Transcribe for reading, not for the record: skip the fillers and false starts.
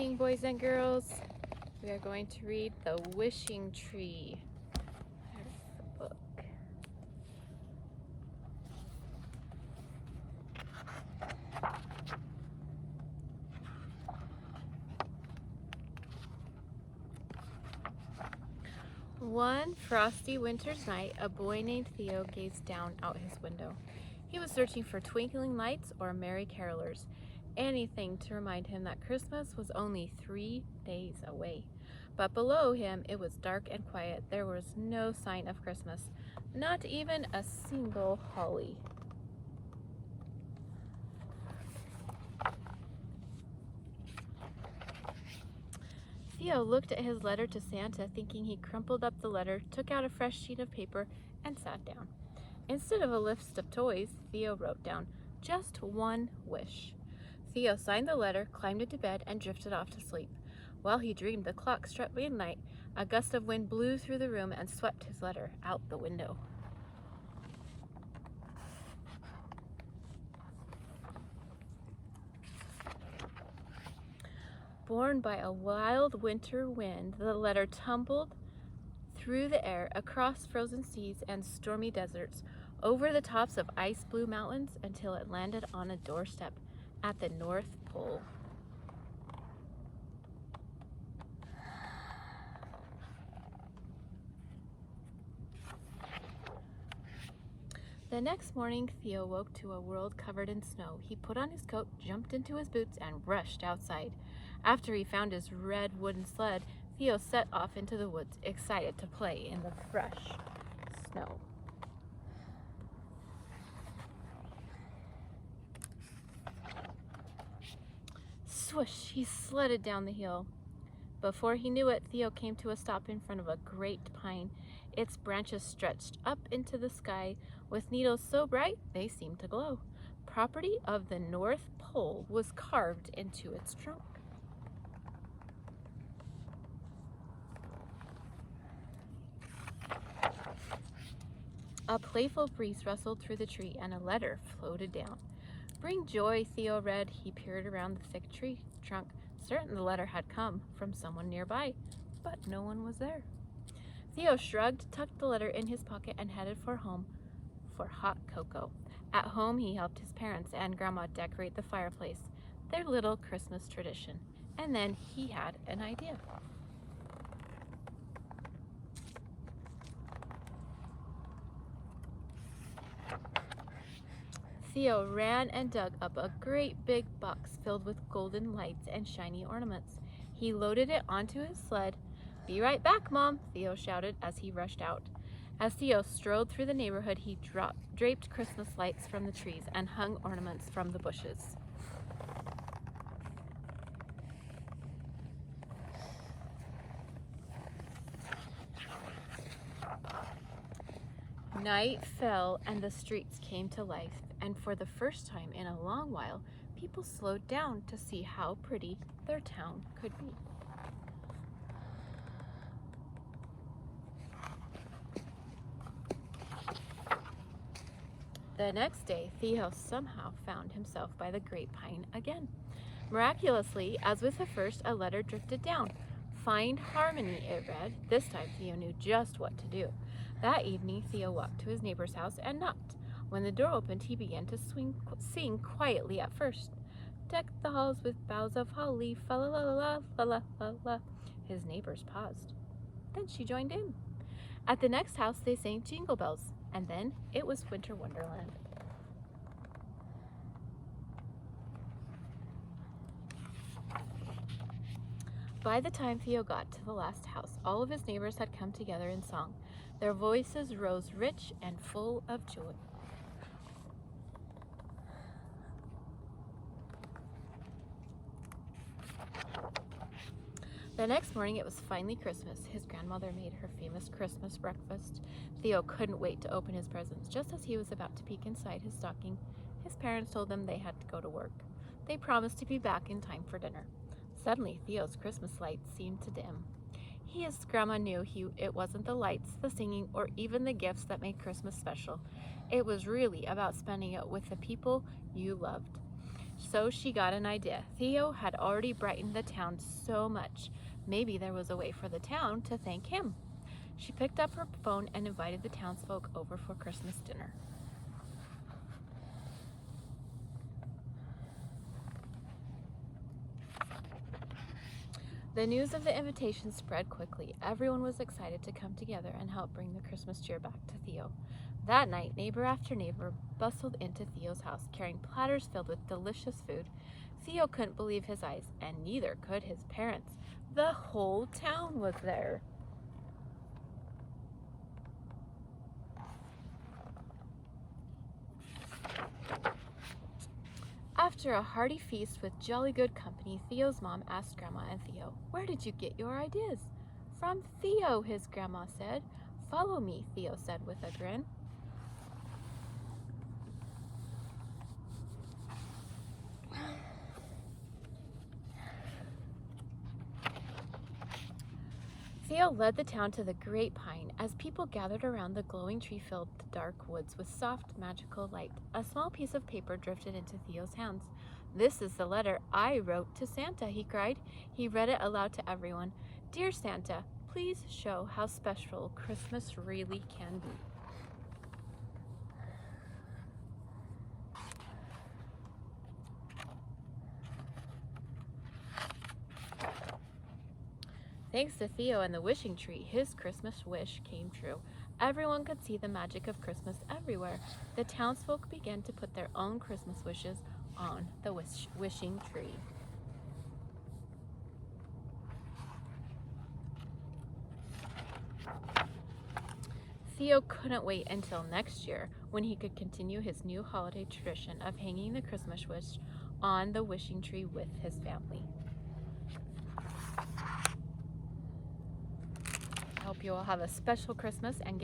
evening, boys and girls. We are going to read The Wishing Tree. There's the book. One frosty winter's night, a boy named Theo gazed down out his window. He was searching for twinkling lights or merry carolers, anything to remind him that Christmas was only 3 days away. But below him it was dark and quiet. There was no sign of Christmas, not even a single holly. Theo looked at his letter to Santa, thinking. He crumpled up the letter, took out a fresh sheet of paper, and sat down. Instead of a list of toys, Theo wrote down just one wish. Theo signed the letter, climbed into bed, and drifted off to sleep. While he dreamed, the clock struck midnight. A gust of wind blew through the room and swept his letter out the window. Borne by a wild winter wind, the letter tumbled through the air, across frozen seas and stormy deserts, over the tops of ice-blue mountains, until it landed on a doorstep at the North Pole. The next morning, Theo woke to a world covered in snow. He put on his coat, jumped into his boots, and rushed outside. After he found his red wooden sled, Theo set off into the woods, excited to play in the fresh snow. Swoosh! He sledded down the hill. Before he knew it, Theo came to a stop in front of a great pine. Its branches stretched up into the sky with needles so bright they seemed to glow. Property of the North Pole was carved into its trunk. A playful breeze rustled through the tree and a letter floated down. Bring joy, Theo read. He peered around the thick tree trunk, certain the letter had come from someone nearby, but no one was there. Theo shrugged, tucked the letter in his pocket, and headed for home for hot cocoa. At home, he helped his parents and Grandma decorate the fireplace, their little Christmas tradition. And then he had an idea. Theo ran and dug up a great big box filled with golden lights and shiny ornaments. He loaded it onto his sled. "Be right back, Mom," Theo shouted as he rushed out. As Theo strolled through the neighborhood, he draped Christmas lights from the trees and hung ornaments from the bushes. Night fell and the streets came to life, and for the first time in a long while, people slowed down to see how pretty their town could be. The next day, Theo somehow found himself by the grapevine again. Miraculously, as with the first, a letter drifted down. "Find harmony," it read. This time, Theo knew just what to do. That evening, Theo walked to his neighbor's house and knocked. When the door opened, he began to sing quietly at first. "Deck the halls with boughs of holly, fa la la la la la la la." His neighbors paused. Then she joined in. At the next house, they sang Jingle Bells, and then it was Winter Wonderland. By the time Theo got to the last house, all of his neighbors had come together in song. Their voices rose rich and full of joy. The next morning, it was finally Christmas. His grandmother made her famous Christmas breakfast. Theo couldn't wait to open his presents. Just as he was about to peek inside his stocking, his parents told him they had to go to work. They promised to be back in time for dinner. Suddenly, Theo's Christmas lights seemed to dim. His grandma knew it wasn't the lights, the singing, or even the gifts that made Christmas special. It was really about spending it with the people you loved. So she got an idea. Theo had already brightened the town so much. Maybe there was a way for the town to thank him. She picked up her phone and invited the townsfolk over for Christmas dinner. The news of the invitation spread quickly. Everyone was excited to come together and help bring the Christmas cheer back to Theo. That night, neighbor after neighbor bustled into Theo's house, carrying platters filled with delicious food. Theo couldn't believe his eyes, and neither could his parents. The whole town was there. After a hearty feast with jolly good company, Theo's mom asked Grandma and Theo, "Where did you get your ideas?" "From Theo," his grandma said. "Follow me," Theo said with a grin. Theo led the town to the Great Pine. As people gathered around, the glowing tree filled the dark woods with soft, magical light. A small piece of paper drifted into Theo's hands. "This is the letter I wrote to Santa," he cried. He read it aloud to everyone. "Dear Santa, please show how special Christmas really can be." Thanks to Theo and the wishing tree, his Christmas wish came true. Everyone could see the magic of Christmas everywhere. The townsfolk began to put their own Christmas wishes on the wishing tree. Theo couldn't wait until next year when he could continue his new holiday tradition of hanging the Christmas wish on the wishing tree with his family. I hope you all have a special Christmas and